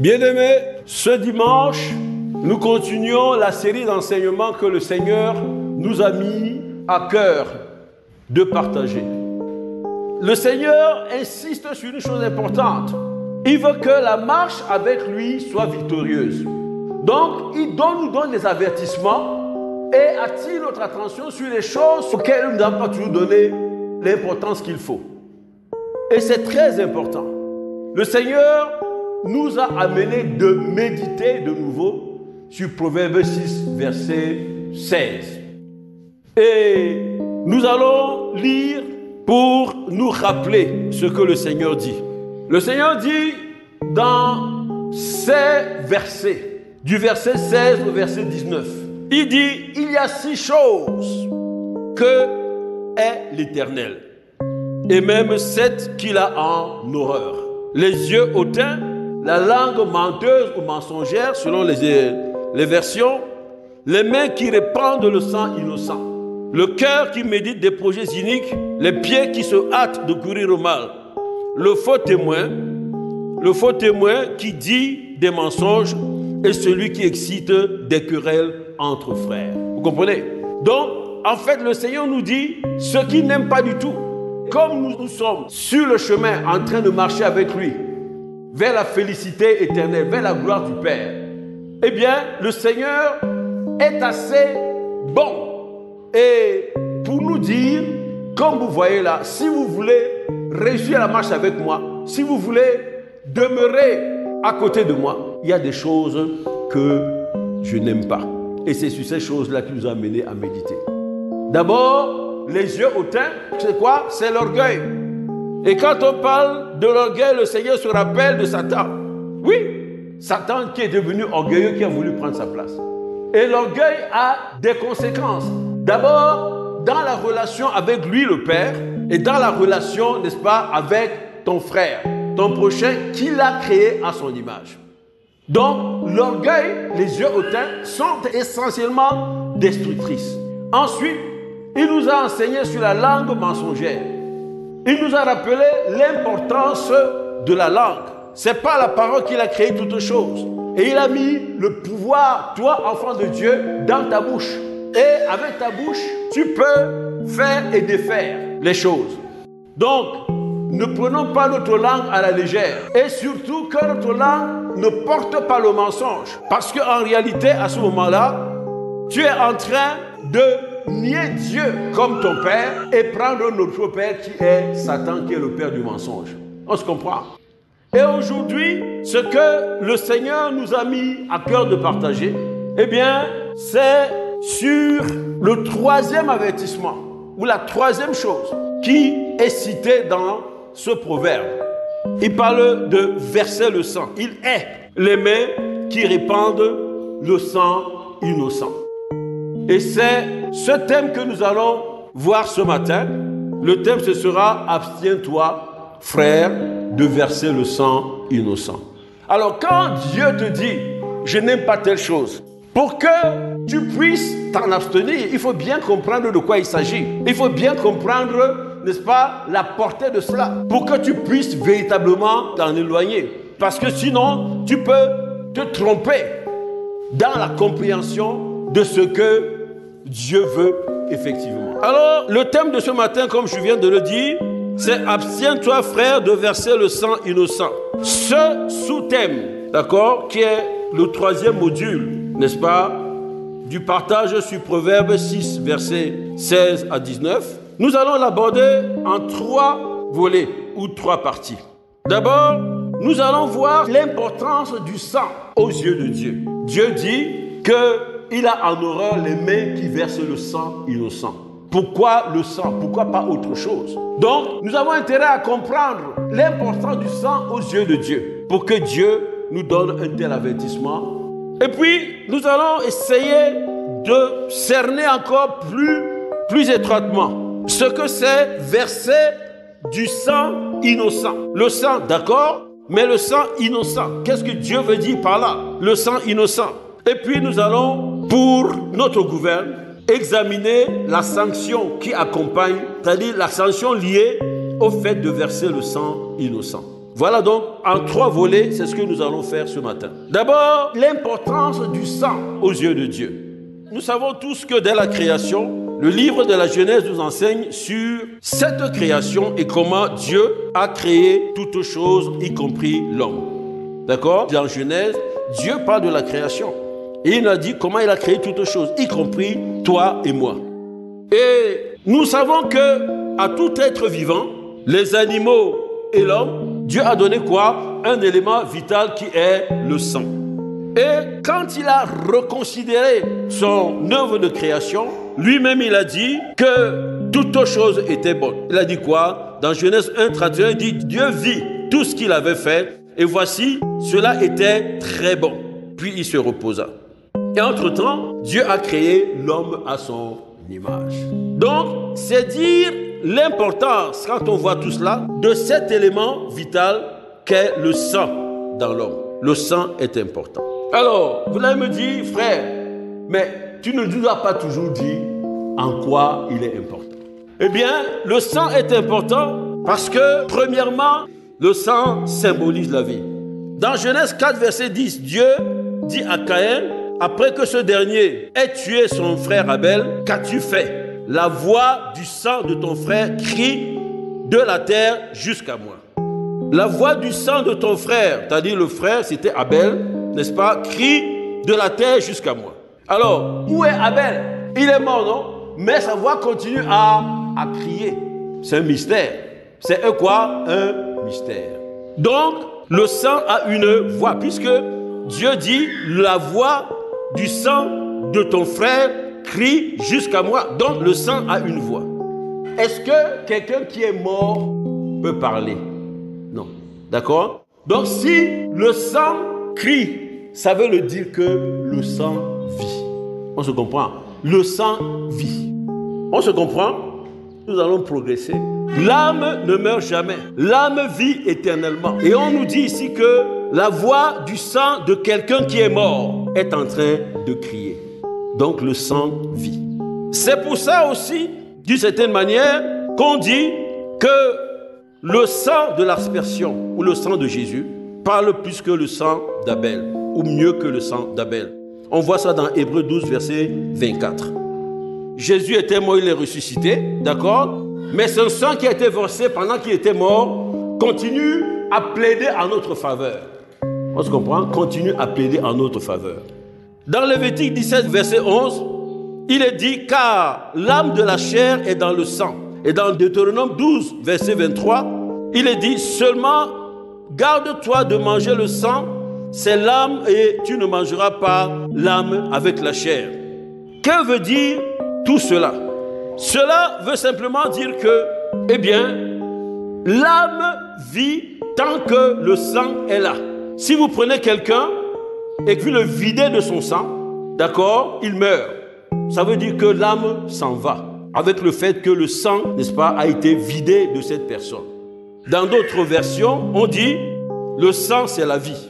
Bien-aimés, ce dimanche, nous continuons la série d'enseignements que le Seigneur nous a mis à cœur de partager. Le Seigneur insiste sur une chose importante. Il veut que la marche avec lui soit victorieuse. Donc, il nous donne des avertissements et attire notre attention sur les choses auxquelles nous n'avons pas toujours donné l'importance qu'il faut. Et c'est très important. Le Seigneur nous a amené de méditer de nouveau sur Proverbe 6, verset 16. Et nous allons lire pour nous rappeler ce que le Seigneur dit. Le Seigneur dit dans ces versets, du verset 16 au verset 19, il dit, il y a 6 choses que est l'Éternel, et même 7 qu'il a en horreur. Les yeux hautains, la langue menteuse ou mensongère, selon les versions, les mains qui répandent le sang innocent, le cœur qui médite des projets iniques, les pieds qui se hâtent de courir au mal, le faux témoin qui dit des mensonges et celui qui excite des querelles entre frères. Vous comprenez? Donc, en fait, le Seigneur nous dit ce qu'il n'aime pas du tout. Comme nous sommes sur le chemin en train de marcher avec lui vers la félicité éternelle, vers la gloire du Père, eh bien, le Seigneur est assez bon. Et pour nous dire, comme vous voyez là, si vous voulez réussir la marche avec moi, si vous voulez demeurer à côté de moi, il y a des choses que je n'aime pas. Et c'est sur ces choses-là qui nous a amenés à méditer. D'abord, les yeux hautains, c'est quoi? C'est l'orgueil. Et quand on parle de l'orgueil, le Seigneur se rappelle de Satan. Oui, Satan qui est devenu orgueilleux, qui a voulu prendre sa place. Et l'orgueil a des conséquences. D'abord, dans la relation avec lui, le Père, et dans la relation, n'est-ce pas, avec ton frère, ton prochain, qu'il a créé à son image. Donc, l'orgueil, les yeux hautains, sont essentiellement destructrices. Ensuite, il nous a enseigné sur la langue mensongère. Il nous a rappelé l'importance de la langue. Ce n'est pas la parole qu'il a créé toutes choses. Et il a mis le pouvoir, toi, enfant de Dieu, dans ta bouche. Et avec ta bouche, tu peux faire et défaire les choses. Donc, ne prenons pas notre langue à la légère. Et surtout que notre langue ne porte pas le mensonge. Parce qu'en réalité, à ce moment-là, tu es en train de nier Dieu comme ton père et prendre notre père qui est Satan, qui est le père du mensonge. On se comprend? Et aujourd'hui, ce que le Seigneur nous a mis à cœur de partager, eh bien, c'est sur le 3e avertissement, ou la 3e chose qui est citée dans ce proverbe. Il parle de verser le sang. Il est les mains qui répandent le sang innocent. Et c'est ce thème que nous allons voir ce matin. Le thème, ce sera « Abstiens-toi, frère, de verser le sang innocent ». Alors, quand Dieu te dit « Je n'aime pas telle chose », pour que tu puisses t'en abstenir, il faut bien comprendre de quoi il s'agit. Il faut bien comprendre, n'est-ce pas, la portée de cela, pour que tu puisses véritablement t'en éloigner. Parce que sinon, tu peux te tromper dans la compréhension de ce que Dieu veut effectivement. Alors, le thème de ce matin, comme je viens de le dire, c'est « Abstiens-toi, frère, de verser le sang innocent ». Ce sous-thème, d'accord, qui est le 3e module, n'est-ce pas, du partage sur Proverbe 6, versets 16 à 19, nous allons l'aborder en 3 volets ou 3 parties. D'abord, nous allons voir l'importance du sang aux yeux de Dieu. Dieu dit qu'il a en horreur les mains qui versent le sang innocent. Pourquoi le sang? Pourquoi pas autre chose? Donc, nous avons intérêt à comprendre l'importance du sang aux yeux de Dieu pour que Dieu nous donne un tel avertissement. Et puis, nous allons essayer de cerner encore plus étroitement ce que c'est verser du sang innocent. Le sang, d'accord, mais le sang innocent. Qu'est-ce que Dieu veut dire par là? Le sang innocent. Et puis, nous allons, pour notre gouverne, examiner la sanction qui accompagne, c'est-à-dire la sanction liée au fait de verser le sang innocent. Voilà donc en 3 volets, c'est ce que nous allons faire ce matin. D'abord, l'importance du sang aux yeux de Dieu. Nous savons tous que dès la création, le livre de la Genèse nous enseigne sur cette création et comment Dieu a créé toutes choses, y compris l'homme. D'accord? Dans Genèse, Dieu parle de la création. Et il nous a dit comment il a créé toutes choses, y compris toi et moi. Et nous savons que à tout être vivant, les animaux et l'homme, Dieu a donné quoi? Un élément vital qui est le sang. Et quand il a reconsidéré son œuvre de création, lui-même il a dit que toutes choses étaient bonnes. Il a dit quoi? Dans Genèse 1:31, il dit Dieu vit tout ce qu'il avait fait et voici, cela était très bon. Puis il se reposa. Et entre-temps, Dieu a créé l'homme à son image. Donc, c'est dire l'importance, quand on voit tout cela, de cet élément vital qu'est le sang dans l'homme. Le sang est important. Alors, vous allez me dire, frère, mais tu ne nous as pas toujours dit en quoi il est important. Eh bien, le sang est important parce que, premièrement, le sang symbolise la vie. Dans Genèse 4, verset 10, Dieu dit à Caïn, après que ce dernier ait tué son frère Abel, qu'as-tu fait? La voix du sang de ton frère crie de la terre jusqu'à moi. La voix du sang de ton frère, c'est-à-dire le frère, c'était Abel, n'est-ce pas, crie de la terre jusqu'à moi. Alors, où est Abel? Il est mort, non? Mais sa voix continue à crier. C'est un mystère. C'est un quoi? Un mystère. Donc, le sang a une voix, puisque Dieu dit, la voix du sang de ton frère crie jusqu'à moi. Donc, le sang a une voix. Est-ce que quelqu'un qui est mort peut parler? Non. D'accord? Donc, si le sang crie, ça veut le dire que le sang vit. On se comprend? Le sang vit. On se comprend? Nous allons progresser. L'âme ne meurt jamais. L'âme vit éternellement. Et on nous dit ici que la voix du sang de quelqu'un qui est mort est en train de crier. Donc le sang vit. C'est pour ça aussi, d'une certaine manière, qu'on dit que le sang de l'aspersion ou le sang de Jésus parle plus que le sang d'Abel ou mieux que le sang d'Abel. On voit ça dans Hébreux 12, verset 24. Jésus était mort, il est ressuscité, d'accord? Mais ce sang qui a été versé pendant qu'il était mort continue à plaider en notre faveur. On se comprend? Continue à plaider en notre faveur. Dans Lévitique 17, verset 11, il est dit, car l'âme de la chair est dans le sang. Et dans Deutéronome 12, verset 23, il est dit, seulement garde-toi de manger le sang, c'est l'âme et tu ne mangeras pas l'âme avec la chair. Que veut dire tout cela? Cela veut simplement dire que, eh bien, l'âme vit tant que le sang est là. Si vous prenez quelqu'un et que vous le videz de son sang, d'accord, il meurt. Ça veut dire que l'âme s'en va avec le fait que le sang, n'est-ce pas, a été vidé de cette personne. Dans d'autres versions, on dit le sang, c'est la vie.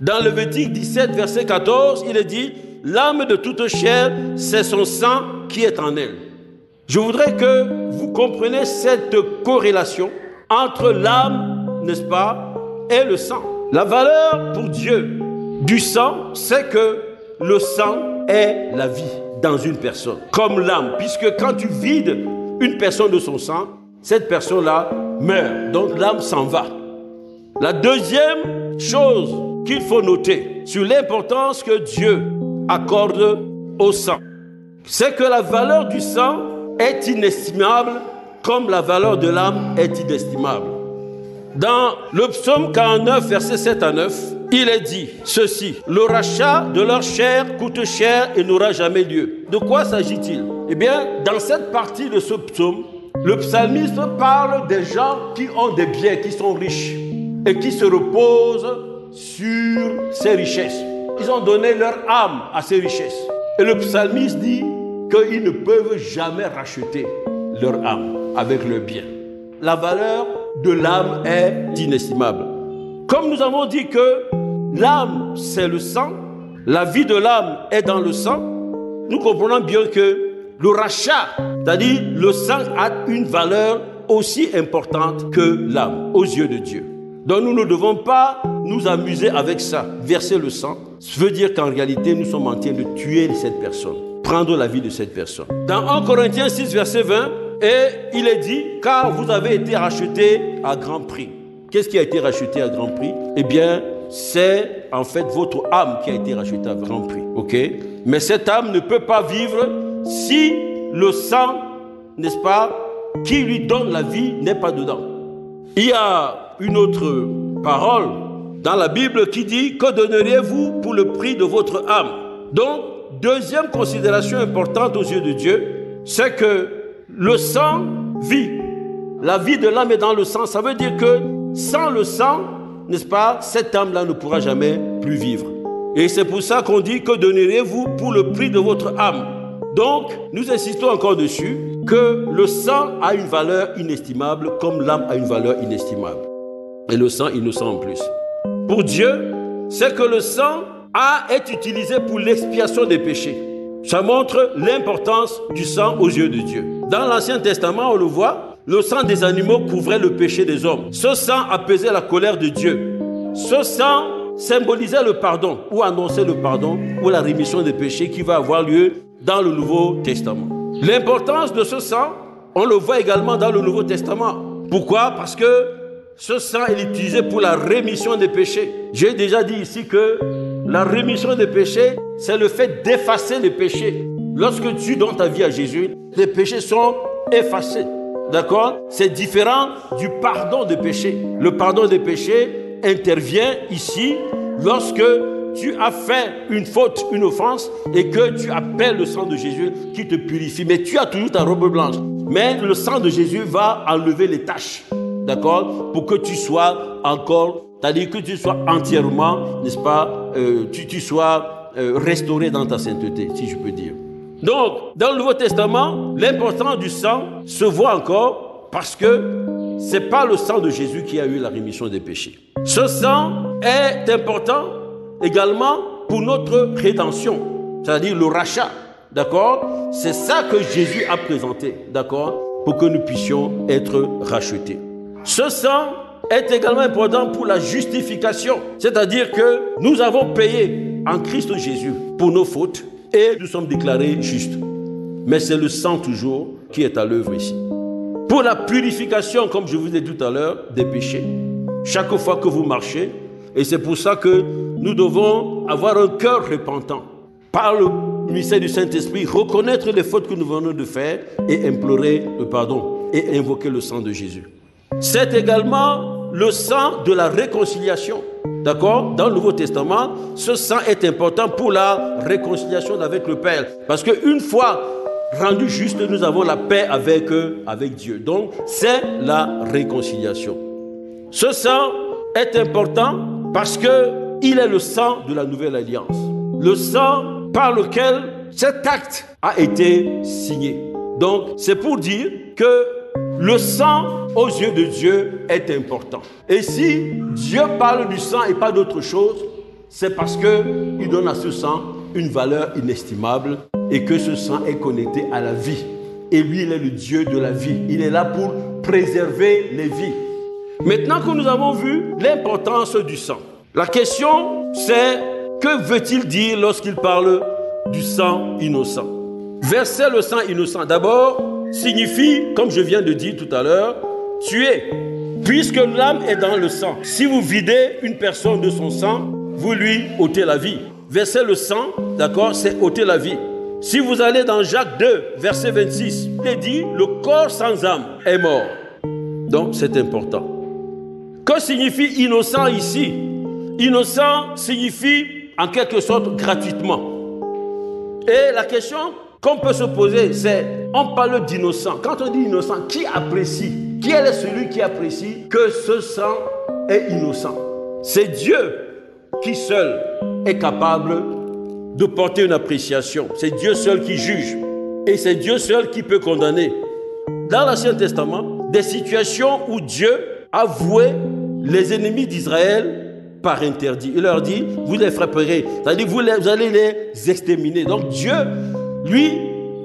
Dans Lévitique 17, verset 14, il est dit l'âme de toute chair, c'est son sang qui est en elle. Je voudrais que vous compreniez cette corrélation entre l'âme, n'est-ce pas, et le sang. La valeur pour Dieu du sang, c'est que le sang est la vie dans une personne, comme l'âme, puisque quand tu vides une personne de son sang, cette personne-là meurt, donc l'âme s'en va. La deuxième chose qu'il faut noter sur l'importance que Dieu accorde au sang, c'est que la valeur du sang est inestimable comme la valeur de l'âme est inestimable. Dans le psaume 49, versets 7 à 9, il est dit ceci, le rachat de leur chair coûte cher et n'aura jamais lieu. De quoi s'agit-il? Eh bien, dans cette partie de ce psaume, le psalmiste parle des gens qui ont des biens, qui sont riches et qui se reposent sur ces richesses. Ils ont donné leur âme à ces richesses. Et le psalmiste dit qu'ils ne peuvent jamais racheter leur âme avec le bien. La valeur de l'âme est inestimable. Comme nous avons dit que l'âme, c'est le sang, la vie de l'âme est dans le sang, nous comprenons bien que le rachat, c'est-à-dire le sang, a une valeur aussi importante que l'âme aux yeux de Dieu. Donc nous ne devons pas nous amuser avec ça. Verser le sang, ça veut dire qu'en réalité, nous sommes en train de tuer cette personne, prendre la vie de cette personne. Dans 1 Corinthiens 6, verset 20, et il est dit, car vous avez été rachetés à grand prix. Qu'est-ce qui a été racheté à grand prix? Eh bien, c'est en fait votre âme qui a été rachetée à grand prix. Ok? Mais cette âme ne peut pas vivre si le sang, n'est-ce pas, qui lui donne la vie n'est pas dedans. Il y a une autre parole dans la Bible qui dit, que donneriez-vous pour le prix de votre âme? Donc, deuxième considération importante aux yeux de Dieu, c'est que le sang vit. La vie de l'âme est dans le sang. Ça veut dire que sans le sang, n'est-ce pas, cette âme-là ne pourra jamais plus vivre. Et c'est pour ça qu'on dit, que donneriez-vous pour le prix de votre âme? Donc, nous insistons encore dessus, que le sang a une valeur inestimable, comme l'âme a une valeur inestimable. Et le sang innocent en plus. Pour Dieu, c'est que le sang est utilisé pour l'expiation des péchés. Ça montre l'importance du sang aux yeux de Dieu. Dans l'Ancien Testament, on le voit, le sang des animaux couvrait le péché des hommes. Ce sang apaisait la colère de Dieu. Ce sang symbolisait le pardon, ou annonçait le pardon, ou la rémission des péchés qui va avoir lieu dans le Nouveau Testament. L'importance de ce sang, on le voit également dans le Nouveau Testament. Pourquoi? Parce que ce sang est utilisé pour la rémission des péchés. J'ai déjà dit ici que la rémission des péchés, c'est le fait d'effacer les péchés. Lorsque tu donnes ta vie à Jésus, les péchés sont effacés. D'accord? C'est différent du pardon des péchés. Le pardon des péchés intervient ici lorsque tu as fait une faute, une offense, et que tu appelles le sang de Jésus qui te purifie. Mais tu as toujours ta robe blanche. Mais le sang de Jésus va enlever les taches. D'accord? Pour que tu sois encore, c'est-à-dire que tu sois entièrement, n'est-ce pas, tu sois restauré dans ta sainteté, si je peux dire. Donc, dans le Nouveau Testament, l'importance du sang se voit encore parce que ce n'est pas le sang de Jésus qui a eu la rémission des péchés. Ce sang est important également pour notre rédemption, c'est-à-dire le rachat. D'accord? C'est ça que Jésus a présenté, d'accord? Pour que nous puissions être rachetés. Ce sang est également important pour la justification, c'est-à-dire que nous avons payé en Christ Jésus pour nos fautes et nous sommes déclarés justes. Mais c'est le sang toujours qui est à l'œuvre ici. Pour la purification, comme je vous ai dit tout à l'heure, des péchés, chaque fois que vous marchez, et c'est pour ça que nous devons avoir un cœur repentant, par le ministère du Saint-Esprit, reconnaître les fautes que nous venons de faire et implorer le pardon et invoquer le sang de Jésus. C'est également le sang de la réconciliation. D'accord? Dans le Nouveau Testament, ce sang est important pour la réconciliation avec le Père. Parce qu'une fois rendu juste, nous avons la paix avec Dieu. Donc, c'est la réconciliation. Ce sang est important parce qu'il est le sang de la nouvelle alliance. Le sang par lequel cet acte a été signé. Donc, c'est pour dire que le sang aux yeux de Dieu est important. Et si Dieu parle du sang et pas d'autre chose, c'est parce qu'il donne à ce sang une valeur inestimable et que ce sang est connecté à la vie. Et lui, il est le Dieu de la vie. Il est là pour préserver les vies. Maintenant que nous avons vu l'importance du sang, la question c'est, que veut-il dire lorsqu'il parle du sang innocent? Verser le sang innocent, d'abord, signifie, comme je viens de dire tout à l'heure, tuer. Puisque l'âme est dans le sang, si vous videz une personne de son sang, vous lui ôtez la vie. Verser le sang, d'accord, c'est ôter la vie. Si vous allez dans Jacques 2, verset 26, il est dit, le corps sans âme est mort. Donc, c'est important. Que signifie innocent ici? Innocent signifie, en quelque sorte, gratuitement. Et la question qu'on peut se poser, c'est, on parle d'innocent. Quand on dit innocent, qui apprécie? Qui est celui qui apprécie que ce sang est innocent? C'est Dieu qui seul est capable de porter une appréciation. C'est Dieu seul qui juge. Et c'est Dieu seul qui peut condamner. Dans l'Ancien Testament, des situations où Dieu a voué les ennemis d'Israël par interdit. Il leur dit, vous les frapperez. C'est-à-dire, vous allez les exterminer. Donc Dieu, lui,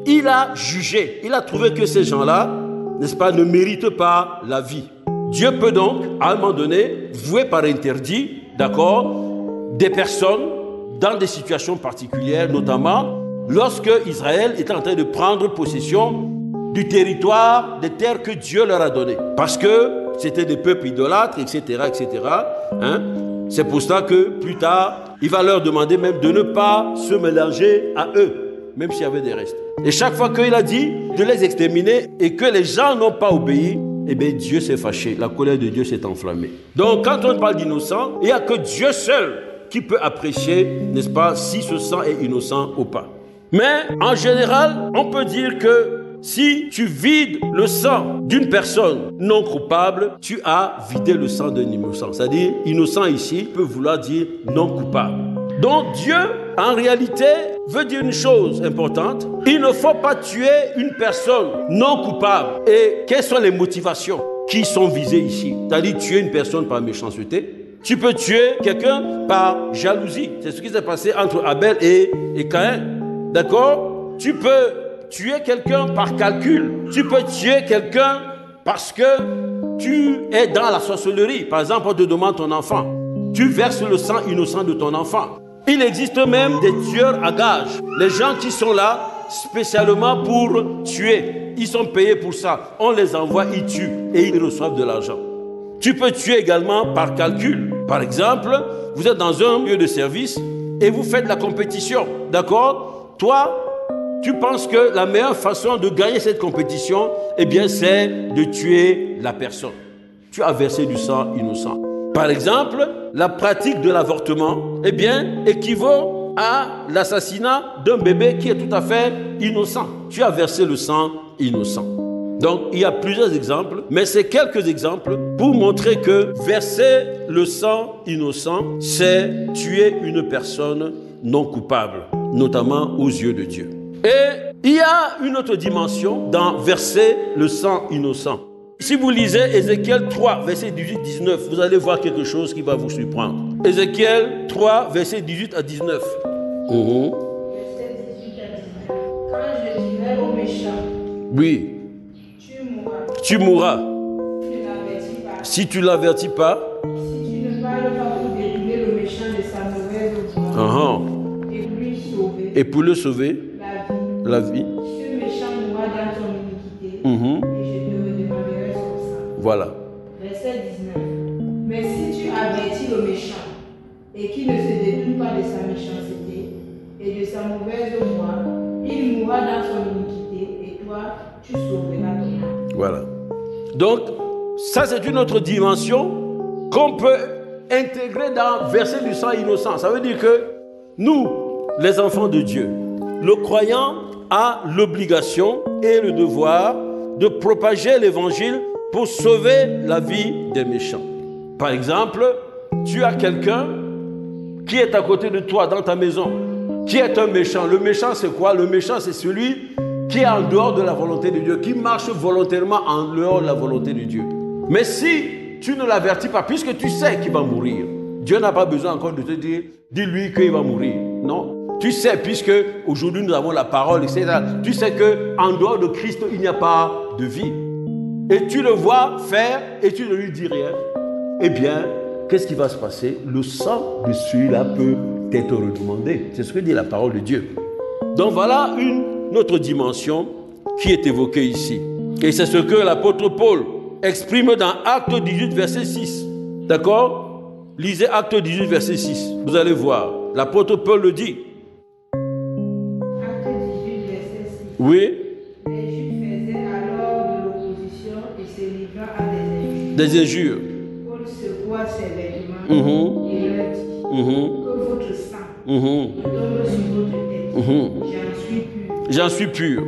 il a jugé. Il a trouvé que ces gens-là, n'est-ce pas, ne méritent pas la vie. Dieu peut donc, à un moment donné, vouer par interdit, d'accord, des personnes dans des situations particulières, notamment lorsque Israël était en train de prendre possession du territoire, des terres que Dieu leur a données. Parce que c'était des peuples idolâtres, etc., etc. Hein? C'est pour cela que plus tard, il va leur demander même de ne pas se mélanger à eux, même s'il y avait des restes. Et chaque fois qu'il a dit de les exterminer et que les gens n'ont pas obéi, eh bien Dieu s'est fâché, la colère de Dieu s'est enflammée. Donc quand on parle d'innocent, il n'y a que Dieu seul qui peut apprécier, n'est-ce pas, si ce sang est innocent ou pas. Mais en général, on peut dire que si tu vides le sang d'une personne non coupable, tu as vidé le sang d'un innocent. C'est-à-dire, innocent ici peut vouloir dire non coupable. Donc Dieu, en réalité, veut dire une chose importante. Il ne faut pas tuer une personne non coupable. Et quelles sont les motivations qui sont visées ici? C'est-à-dire tuer une personne par méchanceté. Tu peux tuer quelqu'un par jalousie. C'est ce qui s'est passé entre Abel et Caïn. D'accord? Tu peux tuer quelqu'un par calcul. Tu peux tuer quelqu'un parce que tu es dans la sorcellerie. Par exemple, on te demande ton enfant. Tu verses le sang innocent de ton enfant. Il existe même des tueurs à gages. Les gens qui sont là spécialement pour tuer. Ils sont payés pour ça. On les envoie, ils tuent et ils reçoivent de l'argent. Tu peux tuer également par calcul. Par exemple, vous êtes dans un lieu de service et vous faites la compétition. D'accord? Toi, tu penses que la meilleure façon de gagner cette compétition, eh bien, c'est de tuer la personne. Tu as versé du sang innocent. Par exemple, la pratique de l'avortement, eh bien, équivaut à l'assassinat d'un bébé qui est tout à fait innocent. Tu as versé le sang innocent. Donc, il y a plusieurs exemples, mais c'est quelques exemples pour montrer que verser le sang innocent, c'est tuer une personne non coupable, notamment aux yeux de Dieu. Et il y a une autre dimension dans verser le sang innocent. Si vous lisez Ézéchiel 3, verset 18-19, vous allez voir quelque chose qui va vous surprendre. Ézéchiel 3, verset 18 à 19. Verset 18 à 19. Quand je dirai au méchant, oui, tu mourras. Si tu ne l'avertis pas, si tu ne parles pas pour dériver le méchant de sa mauvaise voie, et pour le sauver, la vie. Ce méchant mourra dans son iniquité, et je te redemanderai son sang. Voilà. Verset 19. Mais si tu avertis le méchant, et qu'il ne se détourne pas de sa méchanceté et de sa mauvaise voie, il mourra dans son iniquité, et toi, tu sauveras ton âme. Voilà. Donc, ça c'est une autre dimension qu'on peut intégrer dans verser du sang innocent. Ça veut dire que nous, les enfants de Dieu, le croyant a l'obligation et le devoir de propager l'évangile pour sauver la vie des méchants. Par exemple, tu as quelqu'un qui est à côté de toi dans ta maison, qui est un méchant. Le méchant c'est quoi? Le méchant c'est celui qui est en dehors de la volonté de Dieu, qui marche volontairement en dehors de la volonté de Dieu. Mais si tu ne l'avertis pas, puisque tu sais qu'il va mourir, Dieu n'a pas besoin encore de te dire, dis-lui qu'il va mourir. Non. Tu sais, puisque aujourd'hui nous avons la parole, etc. Tu sais qu'en dehors de Christ, il n'y a pas de vie. Et tu le vois faire et tu ne lui dis rien. Eh bien, qu'est-ce qui va se passer? Le sang de celui-là peut être redemandé. C'est ce que dit la parole de Dieu. Donc voilà une autre dimension qui est évoquée ici. Et c'est ce que l'apôtre Paul exprime dans Acte 18, verset 6. D'accord? Lisez Acte 18, verset 6. Vous allez voir. L'apôtre Paul le dit. Acte 18, verset 6. Oui. Les Juifs faisaient alors de l'opposition et se livrant à des injures. Des injures. Paul secoua ses vêtements et leur dit que votre sang retombe sur votre tête. J'en suis pur.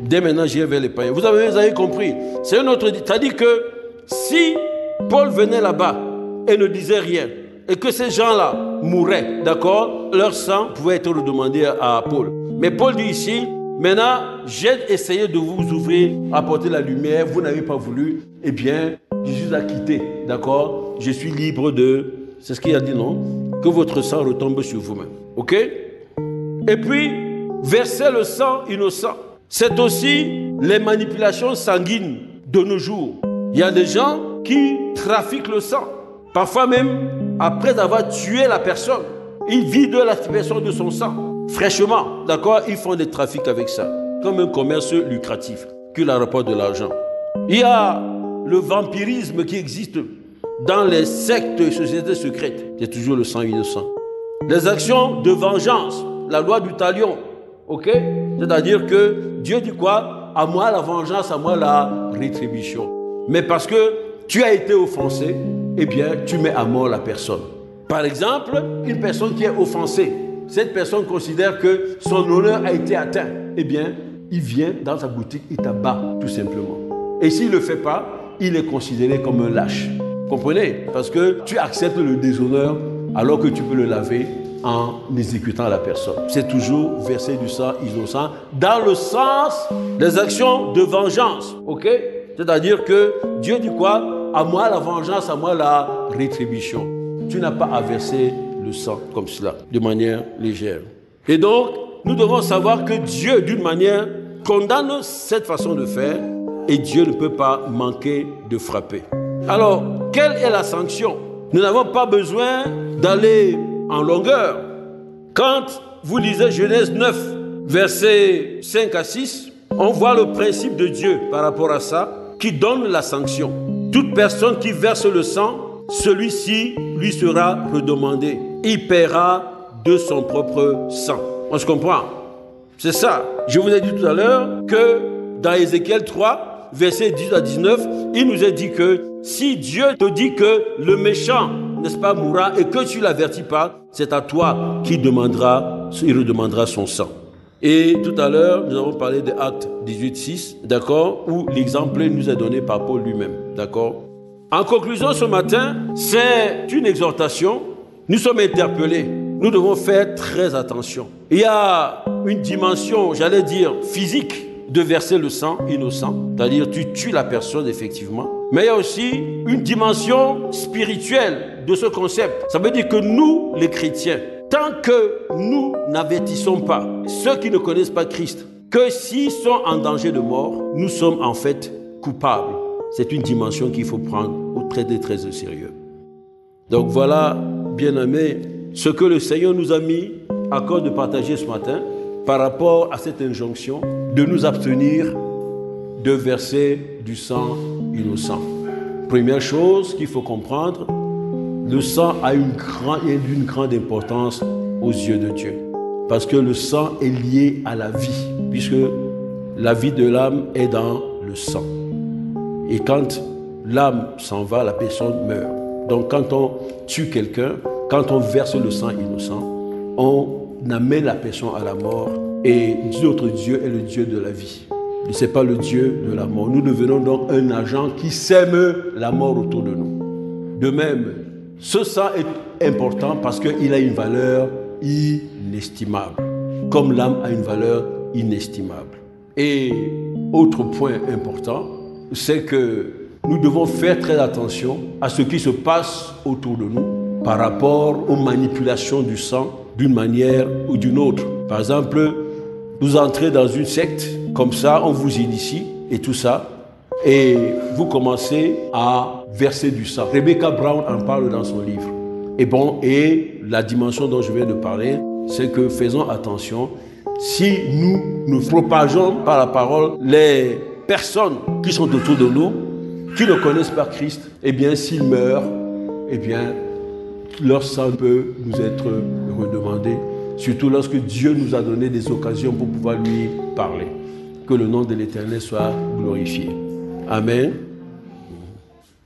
Dès maintenant, j'irai vers les païens. Vous avez compris. C'est un autre. C'est-à-dire que si Paul venait là-bas et ne disait rien, et que ces gens-là mouraient, d'accord, leur sang pouvait être redemandé à Paul. Mais Paul dit ici, maintenant, j'ai essayé de vous ouvrir, apporter la lumière, vous n'avez pas voulu, eh bien, je suis acquitté, d'accord, je suis libre de... C'est ce qu'il a dit, non? Que votre sang retombe sur vous-même, ok? Et puis, verser le sang innocent, c'est aussi les manipulations sanguines de nos jours. Il y a des gens qui trafiquent le sang. Parfois même, après avoir tué la personne, ils vident la personne de son sang. Fraîchement, d'accord, ils font des trafics avec ça. Comme un commerce lucratif qui leur rapporte de l'argent. Il y a le vampirisme qui existe dans les sectes et sociétés secrètes. C'est toujours le sang innocent. Les actions de vengeance, la loi du talion. Ok? C'est-à-dire que Dieu dit quoi? À moi la vengeance, à moi la rétribution. Mais parce que tu as été offensé, eh bien, tu mets à mort la personne. Par exemple, une personne qui est offensée, cette personne considère que son honneur a été atteint. Eh bien, il vient dans sa boutique, il t'abat tout simplement. Et s'il ne le fait pas, il est considéré comme un lâche. Vous comprenez? Parce que tu acceptes le déshonneur alors que tu peux le laver en exécutant la personne. C'est toujours verser du sang innocent dans le sens des actions de vengeance. Ok? C'est-à-dire que Dieu dit quoi? À moi la vengeance, à moi la rétribution. Tu n'as pas à verser le sang comme cela, de manière légère. Et donc, nous devons savoir que Dieu, d'une manière, condamne cette façon de faire et Dieu ne peut pas manquer de frapper. Alors, quelle est la sanction? Nous n'avons pas besoin d'aller en longueur. Quand vous lisez Genèse 9, versets 5 à 6, on voit le principe de Dieu par rapport à ça, qui donne la sanction. Toute personne qui verse le sang, celui-ci lui sera redemandé. Il paiera de son propre sang. On se comprend? C'est ça. Je vous ai dit tout à l'heure que dans Ézéchiel 3, versets 10 à 19, il nous est dit que si Dieu te dit que le méchant, n'est-ce pas, mourra et que tu ne l'avertis pas, c'est à toi qu'il redemandera son sang. Et tout à l'heure, nous avons parlé de Actes 18:6, d'accord, où l'exemple nous est donné par Paul lui-même, d'accord. En conclusion, ce matin, c'est une exhortation. Nous sommes interpellés. Nous devons faire très attention. Il y a une dimension, j'allais dire, physique de verser le sang innocent, c'est-à-dire tu tues la personne effectivement. Mais il y a aussi une dimension spirituelle de ce concept. Ça veut dire que nous, les chrétiens, tant que nous n'avertissons pas ceux qui ne connaissent pas Christ, que s'ils sont en danger de mort, nous sommes en fait coupables. C'est une dimension qu'il faut prendre très au sérieux. Donc voilà, bien-aimés, ce que le Seigneur nous a mis à cœur de partager ce matin par rapport à cette injonction de nous abstenir de verser du sang innocent. Première chose qu'il faut comprendre, le sang a d'une grande importance aux yeux de Dieu. Parce que le sang est lié à la vie, puisque la vie de l'âme est dans le sang. Et quand l'âme s'en va, la personne meurt. Donc quand on tue quelqu'un, quand on verse le sang innocent, on amène la personne à la mort. Et notre Dieu est le Dieu de la vie. Ce n'est pas le Dieu de la mort. Nous devenons donc un agent qui sème la mort autour de nous. De même, ce sang est important parce qu'il a une valeur inestimable, comme l'âme a une valeur inestimable. Et autre point important, c'est que nous devons faire très attention à ce qui se passe autour de nous par rapport aux manipulations du sang d'une manière ou d'une autre. Par exemple, vous entrez dans une secte, comme ça, on vous initie et tout ça, et vous commencez à verser du sang. Rebecca Brown en parle dans son livre. Et la dimension dont je viens de parler, c'est que faisons attention, si nous propageons par la parole les personnes qui sont autour de nous, qui ne connaissent pas Christ, eh bien, s'ils meurent, eh bien, leur sang peut nous être redemandé, surtout lorsque Dieu nous a donné des occasions pour pouvoir lui parler. Que le nom de l'Éternel soit glorifié. Amen.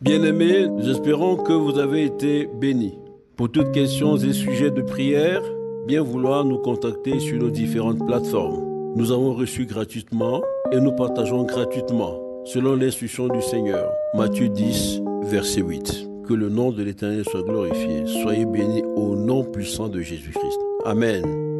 Bien-aimés, nous espérons que vous avez été bénis. Pour toutes questions et sujets de prière, bien vouloir nous contacter sur nos différentes plateformes. Nous avons reçu gratuitement et nous partageons gratuitement, selon l'instruction du Seigneur. Matthieu 10, verset 8. Que le nom de l'Éternel soit glorifié. Soyez bénis au nom puissant de Jésus-Christ. Amen.